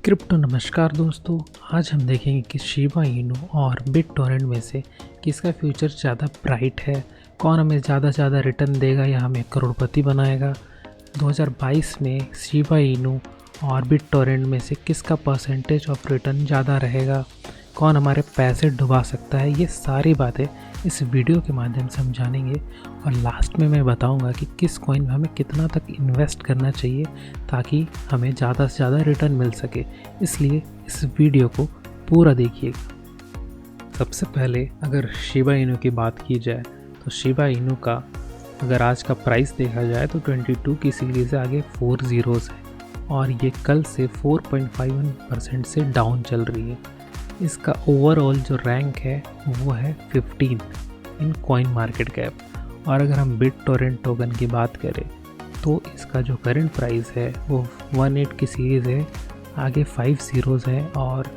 Crypto नमस्कार दोस्तों। आज हम देखेंगे कि शिबा इनू और बिटटॉरेंट में से किसका फ्यूचर ज़्यादा ब्राइट है, कौन हमें ज़्यादा से ज़्यादा रिटर्न देगा या हमें करोड़पति बनाएगा। 2022 में शिबा इनू और बिटटॉरेंट में से किसका परसेंटेज ऑफ रिटर्न ज़्यादा रहेगा, कौन हमारे पैसे डुबा सकता है, ये सारी बातें इस वीडियो के माध्यम से हम जानेंगे। और लास्ट में मैं बताऊंगा कि किस कॉइन में हमें कितना तक इन्वेस्ट करना चाहिए ताकि हमें ज़्यादा से ज़्यादा रिटर्न मिल सके। इसलिए इस वीडियो को पूरा देखिएगा। सबसे पहले अगर शिबा इनू की बात की जाए तो शिबा इनू का अगर आज का प्राइस देखा जाए तो 22 की सीरीज़ से आगे 4 ज़ीरोज़ है और ये कल से 4.51% से डाउन चल रही है। इसका ओवरऑल जो रैंक है वो है 15 इन कॉइन मार्केट कैप। और अगर हम बिटटॉरेंट टोकन की बात करें तो इसका जो करंट प्राइस है वो 18 की सीरीज़ है, आगे 5 ज़ीरोज़ है और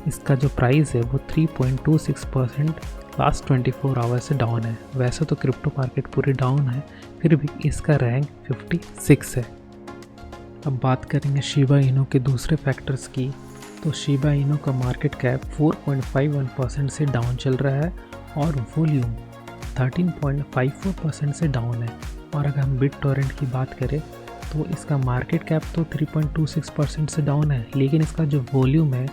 इसका जो प्राइस है वो 3.26% लास्ट 24 आवर्स से डाउन है। वैसे तो क्रिप्टो मार्केट पूरी डाउन है, फिर भी इसका रैंक 56 है। अब बात करेंगे शिबा इनू के दूसरे फैक्टर्स की तो शिबा इनू का मार्केट कैप 4.51% से डाउन चल रहा है और वॉल्यूम 13.54% से डाउन है। और अगर हम बिटटॉरेंट की बात करें तो इसका मार्केट कैप तो 3.26% से डाउन है, लेकिन इसका जो वॉल्यूम है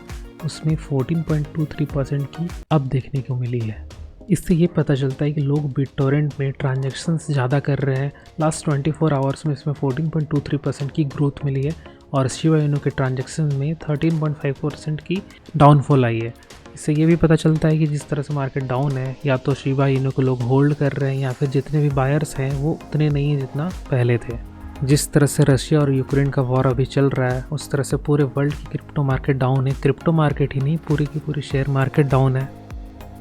उसमें 14.23% की अब देखने को मिली है। इससे ये पता चलता है कि लोग बिटटॉरेंट में ट्रांजैक्शंस ज़्यादा कर रहे हैं। लास्ट 24 आवर्स में इसमें 14.23% की ग्रोथ मिली है और शिबा इनू के ट्रांजैक्शन में 13.5% की डाउनफॉल आई है। इससे ये भी पता चलता है कि जिस तरह से मार्केट डाउन है, या तो शिबा इनू को लोग होल्ड कर रहे हैं या फिर जितने भी बायर्स हैं वो उतने नहीं हैं जितना पहले थे। जिस तरह से रशिया और यूक्रेन का वॉर अभी चल रहा है उस तरह से पूरे वर्ल्ड की क्रिप्टो मार्केट डाउन है। क्रिप्टो मार्केट ही नहीं, पूरी की पूरी शेयर मार्केट डाउन है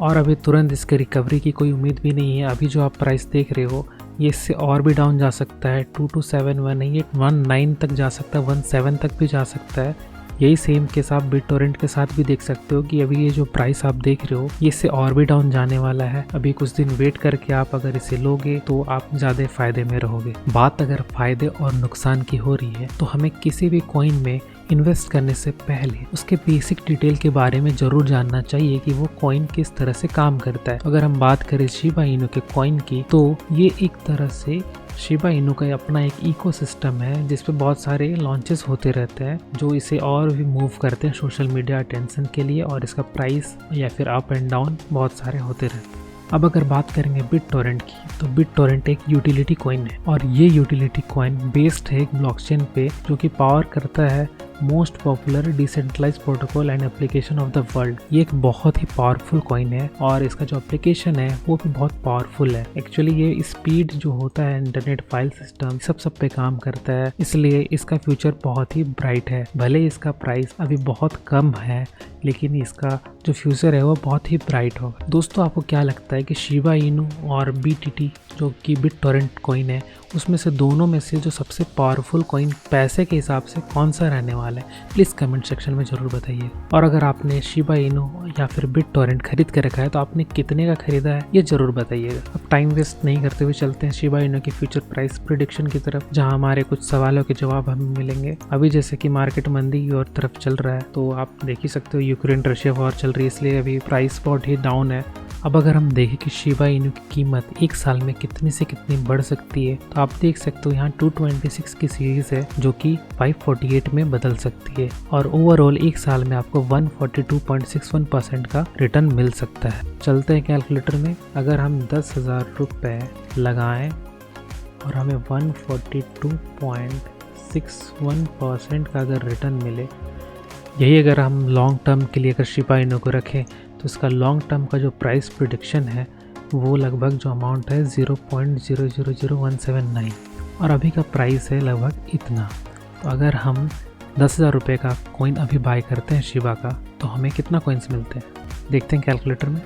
और अभी तुरंत इसके रिकवरी की कोई उम्मीद भी नहीं है। अभी जो आप प्राइस देख रहे हो ये इससे और भी डाउन जा सकता है। 2271 नहीं, ये 19 तक जा सकता है, 17 तक भी जा सकता है। यही सेम केस आप बिटटॉरेंट के साथ भी देख सकते हो कि अभी ये जो प्राइस आप देख रहे हो ये इससे और भी डाउन जाने वाला है। अभी कुछ दिन वेट करके आप अगर इसे लोगे तो आप ज़्यादा फायदे में रहोगे। बात अगर फायदे और नुकसान की हो रही है तो हमें किसी भी कॉइन में इन्वेस्ट करने से पहले उसके बेसिक डिटेल के बारे में ज़रूर जानना चाहिए कि वो कॉइन किस तरह से काम करता है। अगर हम बात करें शिबा इनू के कॉइन की तो ये एक तरह से शिबा इनू का अपना एक इकोसिस्टम है जिस पे बहुत सारे लॉन्चेस होते रहते हैं जो इसे और भी मूव करते हैं सोशल मीडिया अटेंशन के लिए, और इसका प्राइस या फिर अप एंड डाउन बहुत सारे होते रहते हैं। अब अगर बात करेंगे बिटटॉरेंट की तो बिटटॉरेंट एक यूटिलिटी कॉइन है और ये यूटिलिटी कॉइन बेस्ड है एक ब्लॉकचेन पे जो कि पावर करता है most popular decentralize protocol and application of the world. ये एक बहुत ही पावरफुल कॉइन है और इसका जो एप्लीकेशन है वो भी बहुत पावरफुल है। एक्चुअली ये स्पीड जो होता है इंटरनेट फाइल सिस्टम सब पे काम करता है, इसलिए इसका फ्यूचर बहुत ही ब्राइट है। भले इसका प्राइस अभी बहुत कम है लेकिन इसका जो फ्यूचर है वो बहुत ही ब्राइट होगा। दोस्तों आपको क्या लगता है कि शिबा इनू और BTT जो कि बिटटॉरेंट कॉइन है उसमें से दोनों में से जो सबसे पावरफुल कॉइन पैसे के हिसाब से कौन सा रहने वाला है? प्लीज़ कमेंट सेक्शन में ज़रूर बताइए। और अगर आपने शिबा इनू या फिर बिटटॉरेंट खरीद कर रखा है तो आपने कितने का खरीदा है ये ज़रूर बताइएगा। अब टाइम वेस्ट नहीं करते हुए चलते हैं शिबा इनू की फ्यूचर प्राइस प्रिडिक्शन की तरफ, जहाँ हमारे कुछ सवालों के जवाब हमें मिलेंगे। अभी जैसे कि मार्केट मंदी की ओर तरफ चल रहा है तो आप देख ही सकते हो यूक्रेन रशिया वॉर चल रही है, इसलिए अभी प्राइस बहुत ही डाउन है। अब अगर हम देखें कि शिबा इनू की कीमत एक साल में कितनी से कितनी बढ़ सकती है तो आप देख सकते हो यहाँ 226 की सीरीज़ है जो कि 548 में बदल सकती है और ओवरऑल एक साल में आपको 142.61% का रिटर्न मिल सकता है। चलते हैं कैलकुलेटर में। अगर हम 10,000 रुपये लगाएं और हमें 142.61% का अगर रिटर्न मिले, यही अगर हम लॉन्ग टर्म के लिए अगर शिबा इनू को रखें तो इसका लॉन्ग टर्म का जो प्राइस प्रिडिक्शन है वो लगभग जो अमाउंट है 0.000179 और अभी का प्राइस है लगभग इतना। तो अगर हम 10,000 रुपये का कॉइन अभी बाय करते हैं शिबा का तो हमें कितना कॉइन्स मिलते हैं देखते हैं कैलकुलेटर में।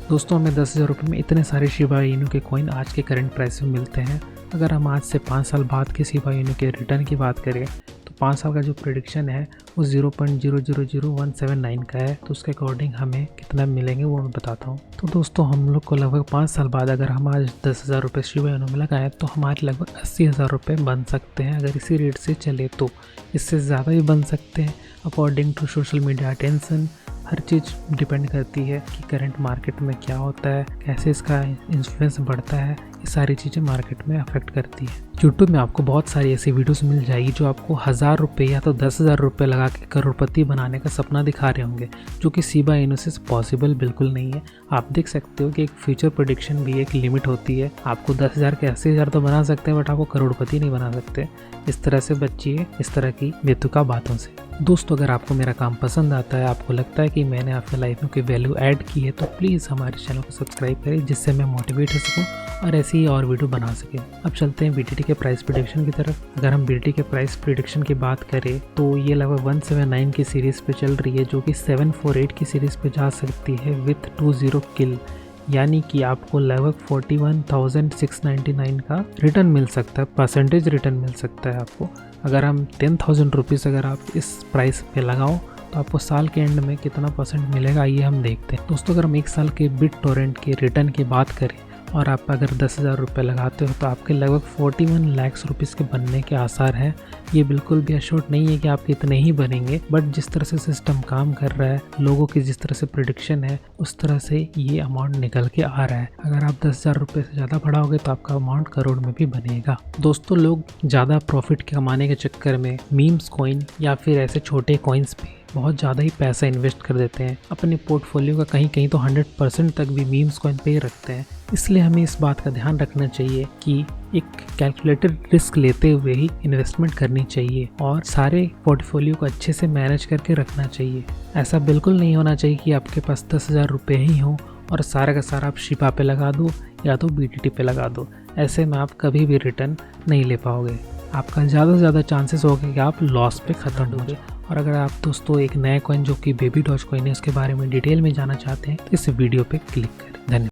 दोस्तों हमें 10,000 रुपये में इतने सारे शिबा इनू के कॉइन आज के करंट प्राइस में मिलते हैं। अगर हम आज से 5 साल बाद के शिबा इनू के रिटर्न की बात करें तो 5 साल का जो प्रेडिक्शन है वो 0.000179 का है, तो उसके अकॉर्डिंग हमें कितना मिलेंगे वो मैं बताता हूँ। तो दोस्तों हम लोग को लगभग 5 साल बाद अगर हम आज 10,000 रुपये शिबा इनू में लगाएं तो हमारे लगभग 80,000 रुपये बन सकते हैं अगर इसी रेट से चले तो। इससे ज़्यादा भी बन सकते हैं according to social media attention. हर चीज़ डिपेंड करती है कि करंट मार्केट में क्या होता है, कैसे इसका इन्फ्लुएंस बढ़ता है। ये सारी चीज़ें मार्केट में अफेक्ट करती है। यूट्यूब में आपको बहुत सारी ऐसी वीडियोस मिल जाएगी जो आपको 1000 रुपये या तो 10,000 रुपये लगा के करोड़पति बनाने का सपना दिखा रहे होंगे, जो कि सीबा इनू से पॉसिबल बिल्कुल नहीं है। आप देख सकते हो कि एक फ्यूचर प्रेडिक्शन भी एक लिमिट होती है। आपको 10,000 के 80,000 तो बना सकते हैं, बट आपको करोड़पति नहीं बना सकते। इस तरह से बचिए इस तरह की बेतुका बातों से। दोस्तों, अगर आपको मेरा काम पसंद आता है, आपको लगता है कि मैंने आपके लाइफ में कोई वैल्यू ऐड की है, तो प्लीज़ हमारे चैनल को सब्सक्राइब करें, जिससे मैं मोटिवेट हो सकूं और ऐसी ही और वीडियो बना सकें। अब चलते हैं BTT के प्राइस प्रेडिक्शन की तरफ। अगर हम BTT के प्राइस प्रेडिक्शन की बात करें तो ये लगभग 179 की सीरीज़ पे चल रही है, जो कि 748 की सीरीज़ पे जा सकती है विथ 20 किल, यानी कि आपको लगभग 41,699 का रिटर्न मिल सकता है, परसेंटेज रिटर्न मिल सकता है आपको। अगर हम 10,000 रुपीज़ अगर आप इस प्राइस पे लगाओ तो आपको साल के एंड में कितना परसेंट मिलेगा ये हम देखते हैं। दोस्तों, अगर हम एक साल के BitTorrent के रिटर्न की बात करें और आप अगर 10,000 रुपये लगाते हो तो आपके लगभग 41 लाख रुपीज़ के बनने के आसार हैं। ये बिल्कुल भी अश्योर्ड नहीं है कि आपके इतने ही बनेंगे, बट जिस तरह से सिस्टम काम कर रहा है, लोगों की जिस तरह से प्रेडिक्शन है, उस तरह से ये अमाउंट निकल के आ रहा है। अगर आप 10,000 रुपये से ज़्यादा बढ़ाओगे तो आपका अमाउंट करोड़ में भी बनेगा। दोस्तों, लोग ज़्यादा प्रॉफिट कमाने के चक्कर में मीम्स कॉइन या फिर ऐसे छोटे कॉइन्स पे बहुत ज़्यादा ही पैसा इन्वेस्ट कर देते हैं। अपने पोर्टफोलियो का कहीं कहीं तो 100% तक भी मीम्स कॉइन पे ही रखते हैं। इसलिए हमें इस बात का ध्यान रखना चाहिए कि एक कैलकुलेटेड रिस्क लेते हुए ही इन्वेस्टमेंट करनी चाहिए और सारे पोर्टफोलियो को अच्छे से मैनेज करके रखना चाहिए। ऐसा बिल्कुल नहीं होना चाहिए कि आपके पास 10,000 रुपये ही हों और सारा का सारा आप शिपा पे लगा दो या तो BTT पे लगा दो। ऐसे में आप कभी भी रिटर्न नहीं ले पाओगे। आपका ज़्यादा से ज़्यादा चांसेस होगा कि आप लॉस पे ख़त्म होंगे। और अगर आप दोस्तों एक नया कॉइन जो कि बेबी डॉज कॉइन है, उसके बारे में डिटेल में जानना चाहते हैं तो इस वीडियो पे क्लिक करें। धन्यवाद।